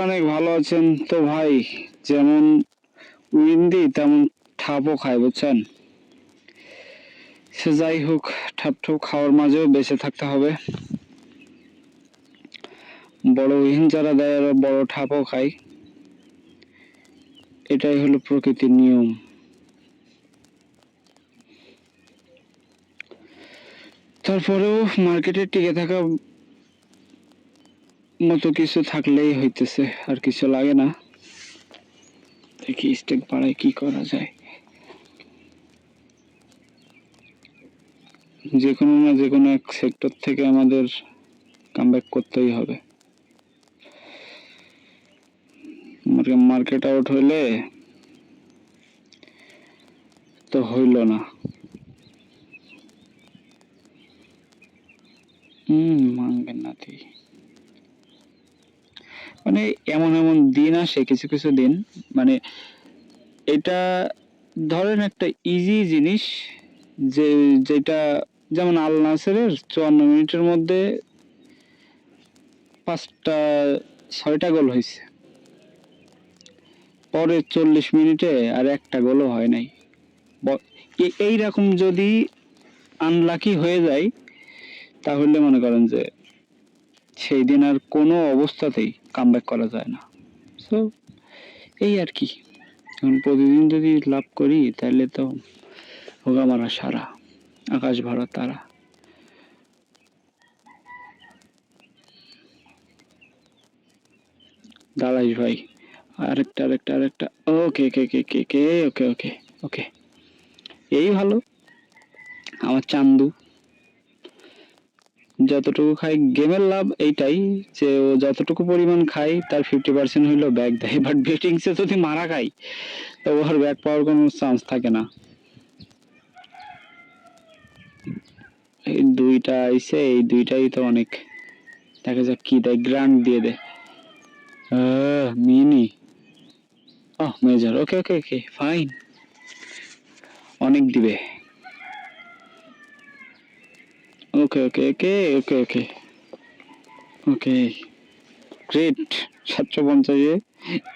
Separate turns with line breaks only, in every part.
অনেক ভালো আছেন তো ভাই। যেমন উইন্দি তেমন ঠাপও খায়, বুঝছেন? সে যাই হোক, ঠাপ ঠাপ খাওয়ার মাঝেও বেঁচে থাকতে হবে। বড় উইন যারা দেয় আর বড় ঠাপও খায়, এটাই হলো প্রকৃতির নিয়ম। তারপরেও মার্কেটে টিকে থাকা মতো কিছু থাকলেই হইতেছে, আর কিছু লাগে না। দেখি স্টেক বাড়ায় কি করা যায়। যে কোনো না যে কোনো এক সেক্টর থেকে আমাদের কামব্যাক করতেই হবে। মার্কেট আউট হইলে তো হইল না। মানবেন না তুই। মানে এমন এমন দিন আসে, কিছু কিছু দিন, মানে এটা ধরেন একটা ইজি জিনিস, যেটা যেমন আল নাসেরের 54 মিনিটের মধ্যে 5টা 6টা গোল হয়েছে, পরে 40 মিনিটে আর একটা গোলও হয় নাই। এইরকম যদি আনলাকি হয়ে যায়, তাহলে মনে করেন যে সেই দিন আর কোনো অবস্থাতেই কামব্যাক করা যায় না। সো এই আর কি। এখন প্রতিদিন যদি লাভ করি তাহলে তো হোগা মারা সারা, আকাশ ভরা তারা। দাঁড়াইস ভাই, আরেকটা। ওকে কে কে কে কে ওকে ওকে ওকে, এই ভালো। আমার চান্দু যতটুকু খাই, গেমের লাভ এইটাই যে ও যতটুকু পরিমাণ খাই তার 50% হইলো ব্যাগ দেয়। বাট বেটিংসে যদি মারা খাই তো ওর ব্যাগ পাওয়ার কোনো চান্স থাকে না। এই দুইটা আইছে, এই দুইটাই তো অনেক। দেখা যাক কি দেয়, গ্র্যান্ড দিয়ে দে। মিনি, মেজর, ওকে ওকে ওকে ফাইন, অনেক দিবে। ওকে ওকে ওকে ওকে ওকে ওকে গ্রেট। 750-এ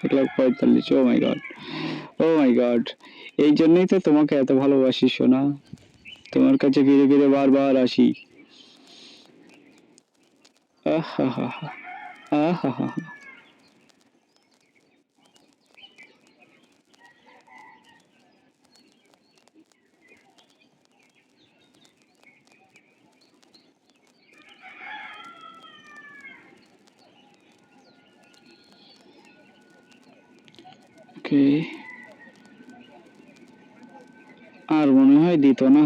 1,45,000। ও মাই গড, ও মাই গড। এই জন্যই তো তোমাকে এত ভালোবাসি সোনা, তোমার কাছে ফিরে ফিরে বারবার আসি। আহা হা হা, আহা হা হা। ওকে, আর মনে হয় দিত না।